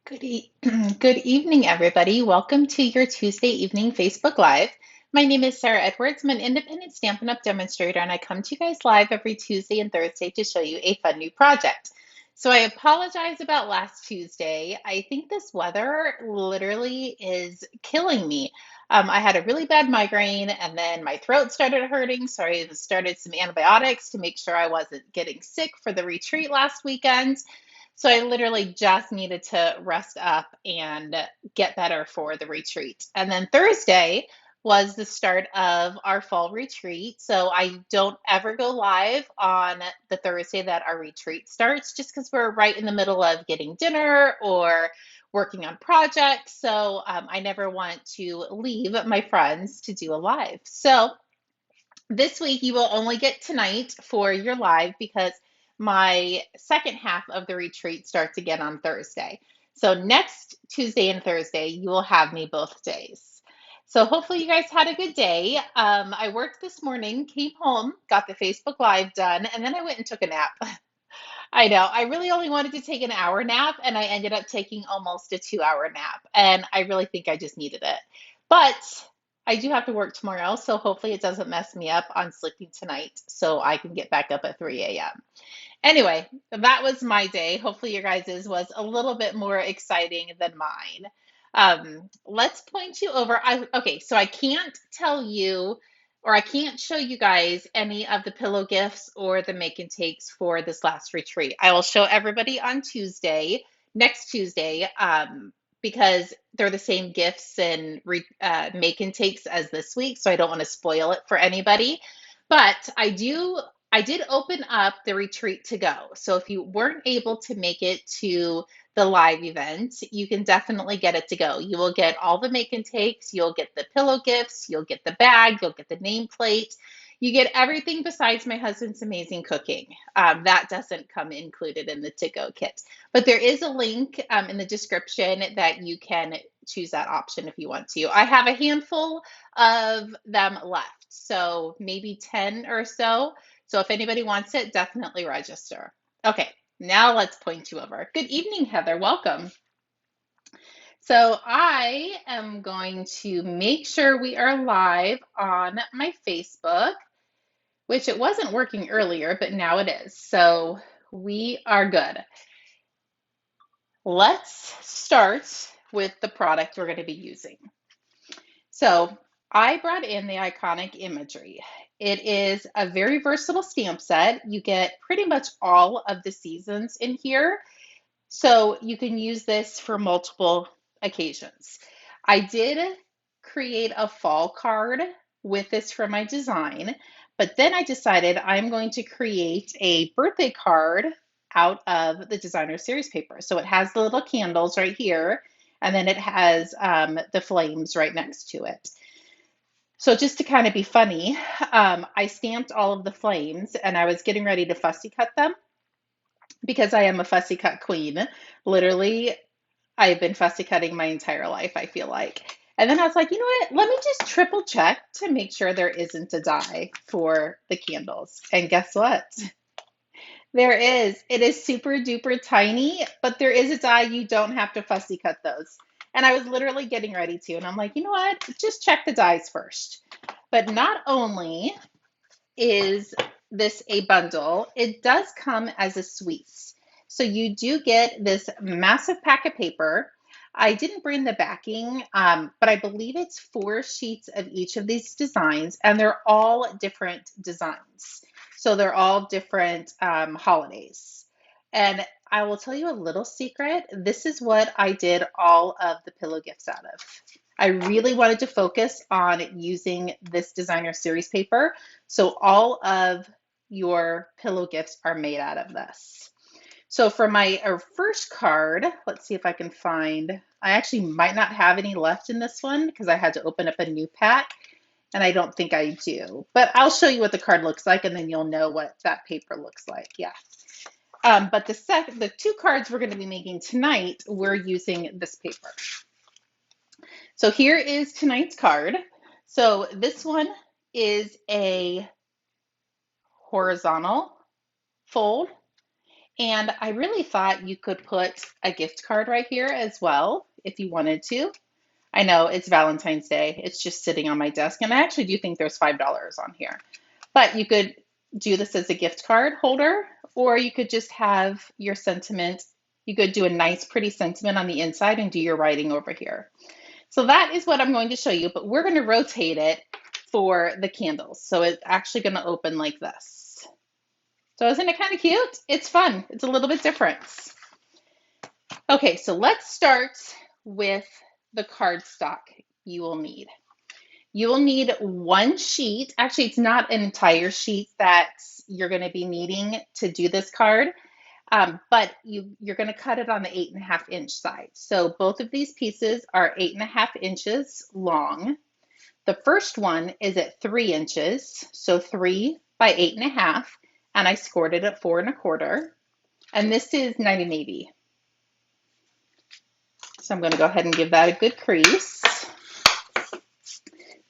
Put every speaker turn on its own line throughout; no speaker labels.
Good evening, everybody. Welcome to your Tuesday evening Facebook Live. My name is Sarah Edwards. I'm an independent Stampin' Up! Demonstrator, and I come to you guys live every Tuesday and Thursday to show you a fun new project. So I apologize about last Tuesday. I think this weather literally is killing me. I had a really bad migraine, and then my throat started hurting, so I started some antibiotics to make sure I wasn't getting sick for the retreat last weekend. So I literally just needed to rest up and get better for the retreat. And then Thursday was the start of our fall retreat. So I don't ever go live on the Thursday that our retreat starts just because we're right in the middle of getting dinner or working on projects. So I never want to leave my friends to do a live. So this week, you will only get tonight for your live because my second half of the retreat starts again on Thursday. So next Tuesday and Thursday, you will have me both days. So hopefully you guys had a good day. I worked this morning, came home, got the Facebook Live done, and then I went and took a nap. I know. I really only wanted to take an hour nap, and I ended up taking almost a 2 hour nap. And I really think I just needed it. But I do have to work tomorrow, so hopefully it doesn't mess me up on sleeping tonight so I can get back up at 3 a.m. Anyway, that was my day. Hopefully your guys's was a little bit more exciting than mine. Let's point you over. Okay, so I can't tell you or I can't show you guys any of the pillow gifts or the make and takes for this last retreat. I will show everybody on Tuesday, next Tuesday, because they're the same gifts and make and takes as this week, so I don't want to spoil it for anybody. But I did open up the retreat to go. So if you weren't able to make it to the live event, you can definitely get it to go. You will get all the make and takes, you'll get the pillow gifts, you'll get the bag, you'll get the nameplate. You get everything besides my husband's amazing cooking. That doesn't come included in the to-go kit. But there is a link in the description that you can choose that option if you want to. I have a handful of them left, so maybe 10 or so. So if anybody wants it, definitely register. Okay, now let's point you over. Good evening, Heather. Welcome. So I am going to make sure we are live on my Facebook, which it wasn't working earlier, but now it is. So we are good. Let's start with the product we're going to be using. So I brought in the Iconic Imagery. It is a very versatile stamp set. You get pretty much all of the seasons in here. So you can use this for multiple occasions. I did create a fall card with this for my design, but then I decided I'm going to create a birthday card out of the designer series paper. So it has the little candles right here, and then it has the flames right next to it. So just to kind of be funny, I stamped all of the flames and I was getting ready to fussy cut them because I am a fussy cut queen. Literally, I've been fussy cutting my entire life, I feel like. And then I was like, you know what? Let me just triple check to make sure there isn't a die for the candles. And guess what? There is. It is super duper tiny, but there is a die. You don't have to fussy cut those. And I was literally getting ready to, and I'm like, you know what? Just check the dies first. But not only is this a bundle, it does come as a suite. So you do get this massive pack of paper. I didn't bring the backing, but I believe it's 4 sheets of each of these designs, and they're all different designs. So they're all different holidays. And I will tell you a little secret. This is what I did all of the pillow gifts out of. I really wanted to focus on using this designer series paper. So all of your pillow gifts are made out of this. So for my first card, let's see if I can find, I actually might not have any left in this one because I had to open up a new pack and I don't think I do, but I'll show you what the card looks like and then you'll know what that paper looks like. Yeah. But the 2 cards we're going to be making tonight, we're using this paper. So here is tonight's card. So this one is a horizontal fold, And I really thought you could put a gift card right here as well if you wanted to. I know it's Valentine's Day. It's just sitting on my desk. And I actually do think there's $5 on here. But you could do this as a gift card holder, or you could just have your sentiment. You could do a nice, pretty sentiment on the inside and do your writing over here. So that is what I'm going to show you, but we're going to rotate it for the candles. So it's actually going to open like this. So isn't it kind of cute? It's fun. It's a little bit different. Okay, so let's start with the cardstock you will need. You will need one sheet. Actually, it's not an entire sheet that you're going to be needing to do this card, but you're going to cut it on the 8.5-inch side. So both of these pieces are 8.5 inches long. The first one is at 3 inches, so 3 by 8.5, and I scored it at 4.25. And this is 90 navy. So I'm going to go ahead and give that a good crease.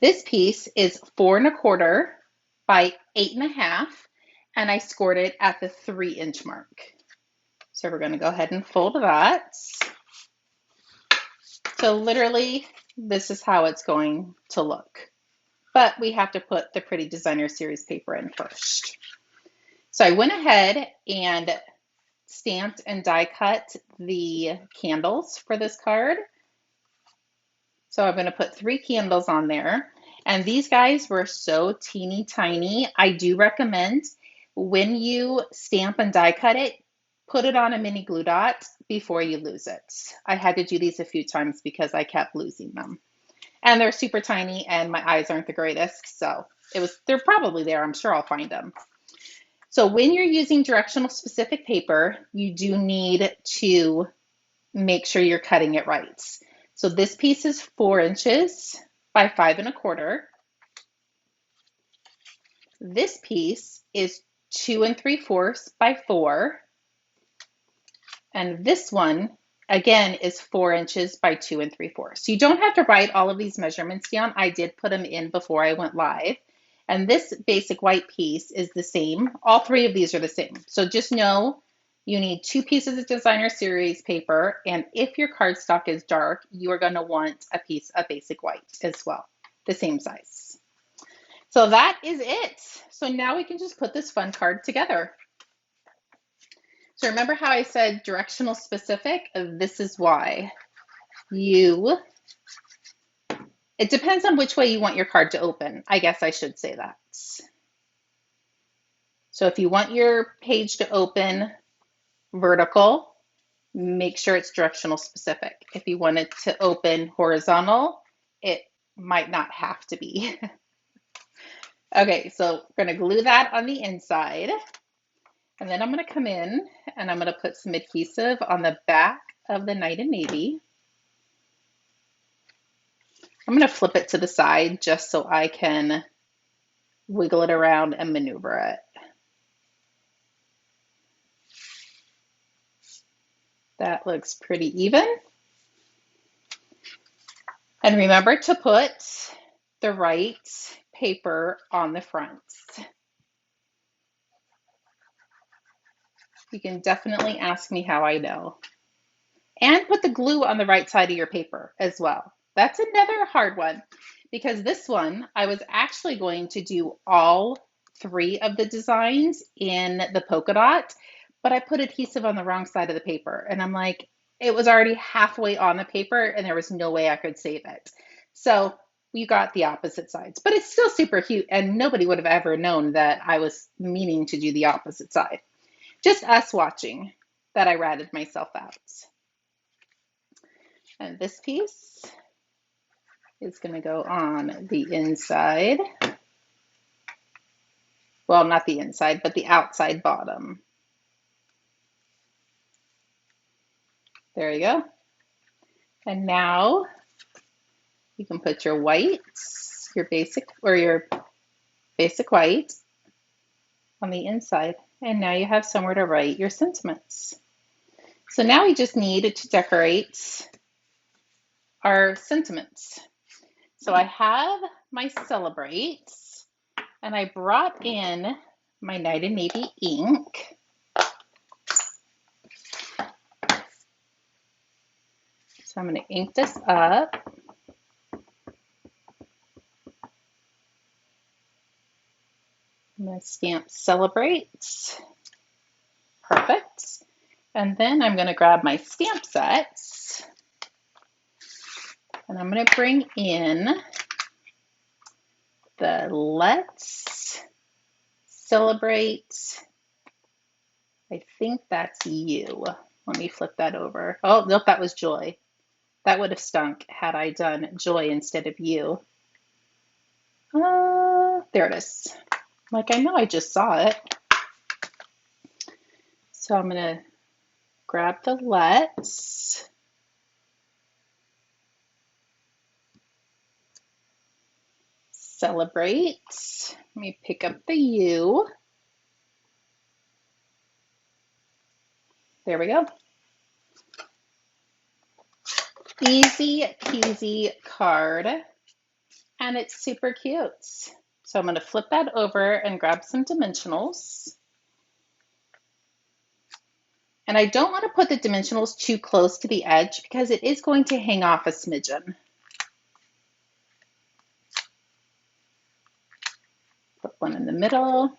This piece is 4.25 by 8.5, and I scored it at the 3-inch mark. So we're going to go ahead and fold that. So literally, this is how it's going to look. But we have to put the Pretty Designer Series paper in first. So I went ahead and stamped and die cut the candles for this card. So I'm going to put 3 candles on there. And these guys were so teeny tiny. I do recommend when you stamp and die cut it, put it on a mini glue dot before you lose it. I had to do these a few times because I kept losing them. And they're super tiny and my eyes aren't the greatest. So they're probably there. I'm sure I'll find them. So when you're using directional specific paper, you do need to make sure you're cutting it right. So this piece is 4 inches by 5.25. This piece is 2 3/4 by 4. And this one, again, is 4 inches by 2 3/4. So you don't have to write all of these measurements down. I did put them in before I went live. And this basic white piece is the same. All 3 of these are the same. So just know you need 2 pieces of Designer Series paper. And if your cardstock is dark, you are going to want a piece of basic white as well, the same size. So that is it. So now we can just put this fun card together. So remember how I said directional specific? This is why. It depends on which way you want your card to open. I guess I should say that. So if you want your page to open vertical, make sure it's directional specific. If you want it to open horizontal, it might not have to be. Okay, so we're going to glue that on the inside. And then I'm going to come in and I'm going to put some adhesive on the back of the Night in Navy. I'm going to flip it to the side just so I can wiggle it around and maneuver it. That looks pretty even. And remember to put the right paper on the front. You can definitely ask me how I know. And put the glue on the right side of your paper as well. That's another hard one because this one, I was actually going to do all 3 of the designs in the polka dot, but I put adhesive on the wrong side of the paper. And I'm like, it was already halfway on the paper and there was no way I could save it. So we got the opposite sides, but it's still super cute and nobody would have ever known that I was meaning to do the opposite side. Just us watching that I ratted myself out. And this piece is going to go on the inside. Well, not the inside, but the outside bottom. There you go. And now you can put your whites, your basic white on the inside. And now you have somewhere to write your sentiments. So now we just need to decorate our sentiments. So I have my Celebrate, and I brought in my Night in Navy ink. So I'm going to ink this up. I'm going to stamp Celebrate. Perfect. And then I'm going to grab my stamp sets and I'm going to bring in the Let's Celebrate. I think that's you. Let me flip that over. Oh, nope, that was Joy. That would have stunk had I done Joy instead of you. There it is. Like, I know I just saw it. So I'm going to grab the Let's. Celebrate. Let me pick up the U. There we go. Easy peasy card. And it's super cute. So I'm going to flip that over and grab some dimensionals. And I don't want to put the dimensionals too close to the edge because it is going to hang off a smidgen. Put one in the middle.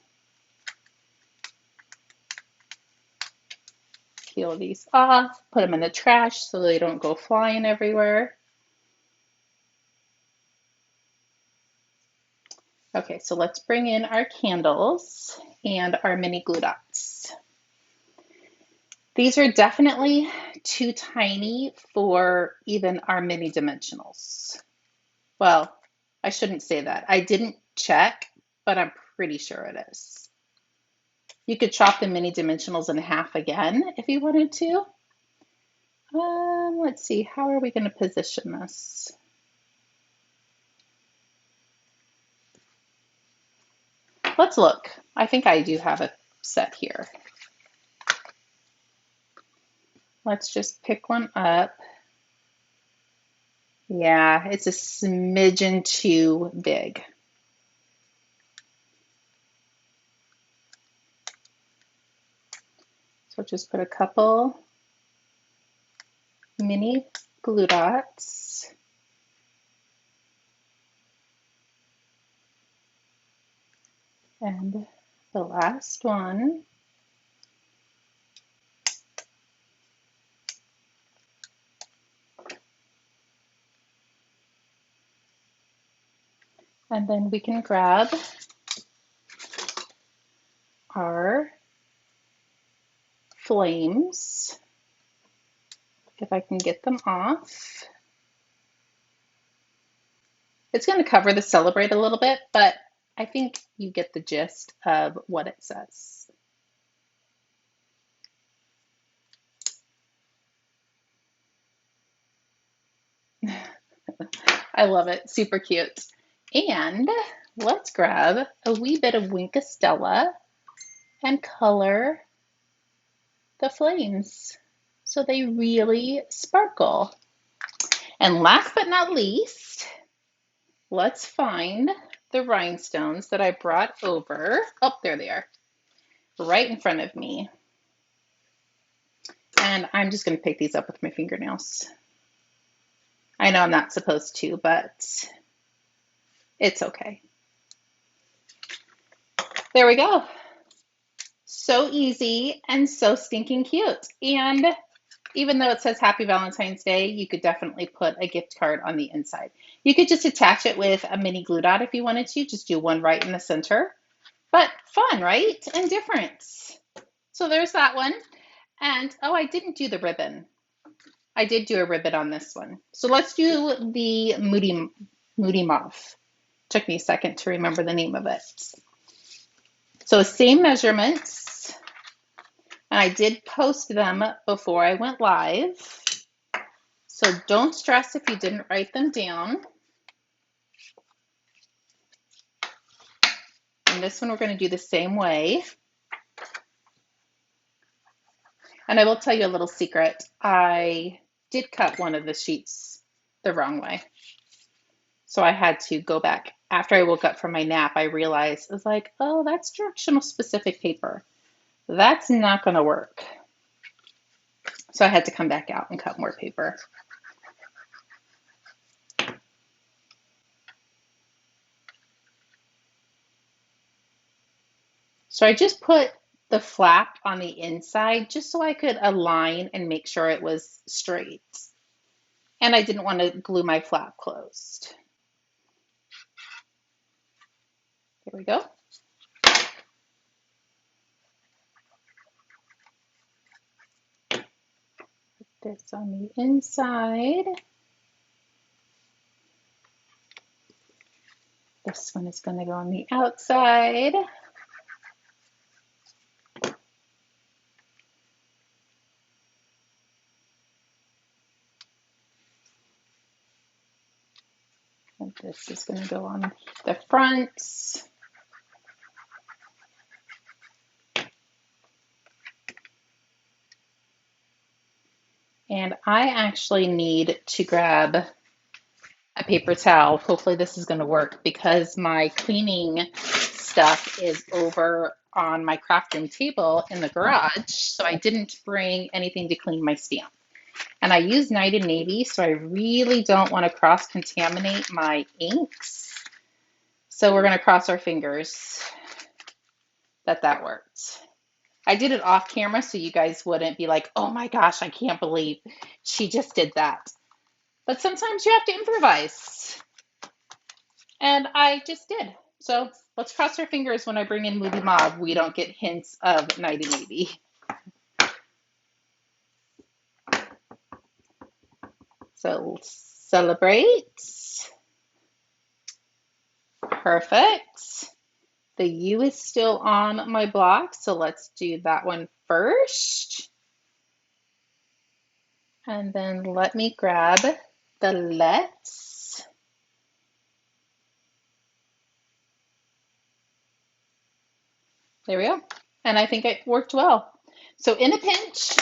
Peel these off, put them in the trash so they don't go flying everywhere. Okay, so let's bring in our candles and our mini glue dots. These are definitely too tiny for even our mini dimensionals. Well, I shouldn't say that. I didn't check, but I'm pretty sure it is. You could chop the mini dimensionals in half again if you wanted to. Let's see, how are we going to position this? Let's look. I think I do have a set here. Let's just pick one up. Yeah, it's a smidgen too big. So just put a couple mini glue dots. And the last one. And then we can grab our flames, if I can get them off. It's going to cover the Celebrate a little bit, but I think you get the gist of what it says. I love it. Super cute. And let's grab a wee bit of Winkastella and color the flames so they really sparkle. And last but not least, let's find the rhinestones that I brought over. Oh, there they are, right in front of me. And I'm just going to pick these up with my fingernails. I know I'm not supposed to, but it's okay. There we go. So easy and so stinking cute. And even though it says Happy Valentine's Day, you could definitely put a gift card on the inside. You could just attach it with a mini glue dot if you wanted to. Just do one right in the center. But fun, right? And different. So there's that one. And oh, I didn't do the ribbon. I did do a ribbon on this one. So let's do the Moody Moth. Took me a second to remember the name of it. So same measurements. And I did post them before I went live. So don't stress if you didn't write them down. And this one we're going to do the same way. And I will tell you a little secret. I did cut one of the sheets the wrong way. So I had to go back. After I woke up from my nap, I realized, I was like, oh, that's directional specific paper. That's not going to work. So I had to come back out and cut more paper. So I just put the flap on the inside just so I could align and make sure it was straight. And I didn't want to glue my flap closed. Here we go. Put this on the inside. This one is going to go on the outside. And this is going to go on the front. And I actually need to grab a paper towel. Hopefully this is going to work because my cleaning stuff is over on my craft room table in the garage. So I didn't bring anything to clean my stamp. And I use Night and Navy, so I really don't want to cross-contaminate my inks. So we're going to cross our fingers that that worked. I did it off camera so you guys wouldn't be like, oh my gosh, I can't believe she just did that. But sometimes you have to improvise. And I just did. So let's cross our fingers when I bring in Moody Mauve, we don't get hints of Night and Navy. So celebrate. Perfect. The U is still on my block, so let's do that one first. And then let me grab the let's. There we go. And I think it worked well. So in a pinch,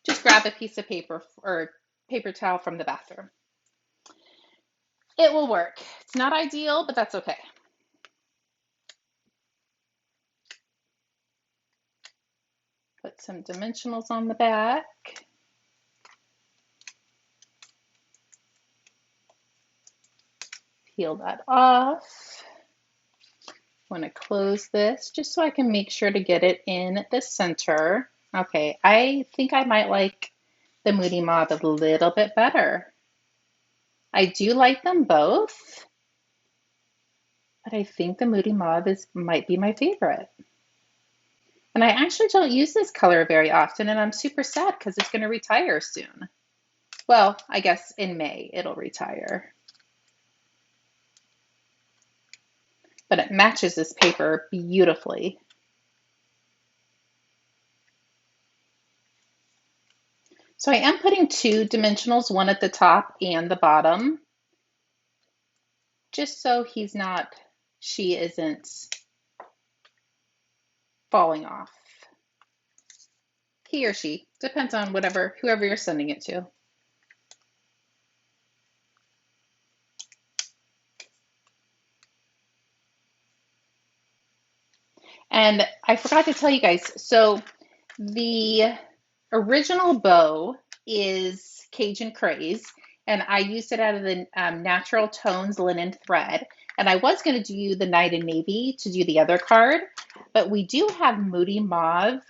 just grab a piece of paper or paper towel from the bathroom. It will work. It's not ideal, but that's okay. Put some dimensionals on the back. Peel that off. I want to close this just so I can make sure to get it in the center. Okay, I think I might like the Moody Mauve a little bit better. I do like them both, but I think the Moody Mauve might be my favorite. And I actually don't use this color very often, and I'm super sad because it's going to retire soon. Well, I guess in May it'll retire. But it matches this paper beautifully. So I am putting two dimensionals, one at the top and the bottom, just so she isn't falling off. He or she, depends on whoever you're sending it to. And I forgot to tell you guys, so the original bow is Cajun Craze, and I used it out of the Natural Tones linen thread. And I was going to do the Night and Navy to do the other card, but we do have Moody Mauve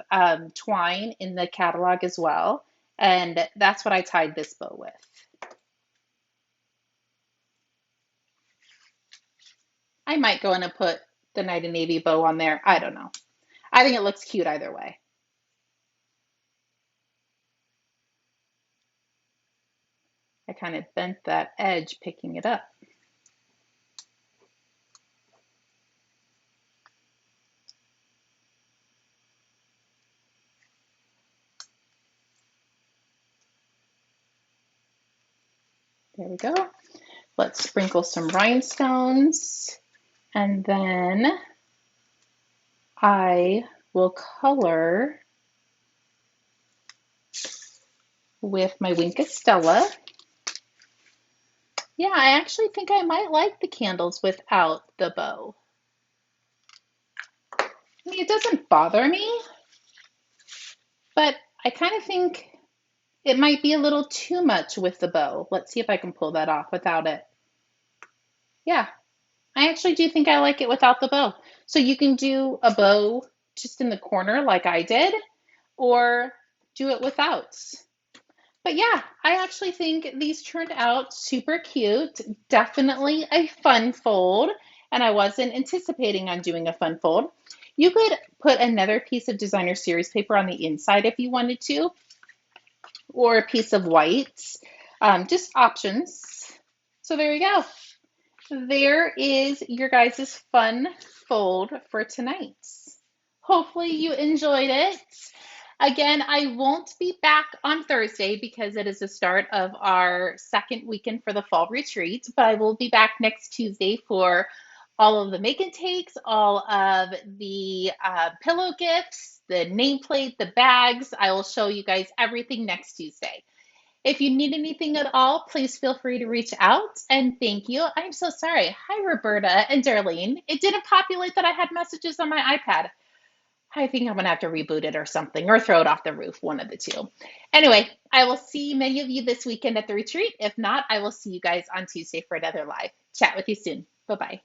twine in the catalog as well, and that's what I tied this bow with. I might go in and put the Night and Navy bow on there. I don't know. I think it looks cute either way. I kind of bent that edge picking it up. There we go. Let's sprinkle some rhinestones, and then I will color with my Wink of Stella. Yeah, I actually think I might like the candles without the bow. I mean, it doesn't bother me, but I kind of think it might be a little too much with the bow. Let's see if I can pull that off without it. Yeah, I actually do think I like it without the bow. So you can do a bow just in the corner like I did, or do it without. But yeah, I actually think these turned out super cute. Definitely a fun fold, and I wasn't anticipating on doing a fun fold. You could put another piece of designer series paper on the inside if you wanted to, or a piece of white, just options. So there you go. There is your guys' fun fold for tonight. Hopefully you enjoyed it. Again, I won't be back on Thursday because it is the start of our second weekend for the fall retreat, but I will be back next Tuesday for all of the make and takes, all of the pillow gifts, the nameplate, the bags. I will show you guys everything next Tuesday. If you need anything at all, please feel free to reach out. And thank you. I'm so sorry. Hi, Roberta and Darlene. It didn't populate that I had messages on my iPad. I think I'm going to have to reboot it or something, or throw it off the roof, one of the two. Anyway, I will see many of you this weekend at the retreat. If not, I will see you guys on Tuesday for another live. Chat with you soon. Bye-bye.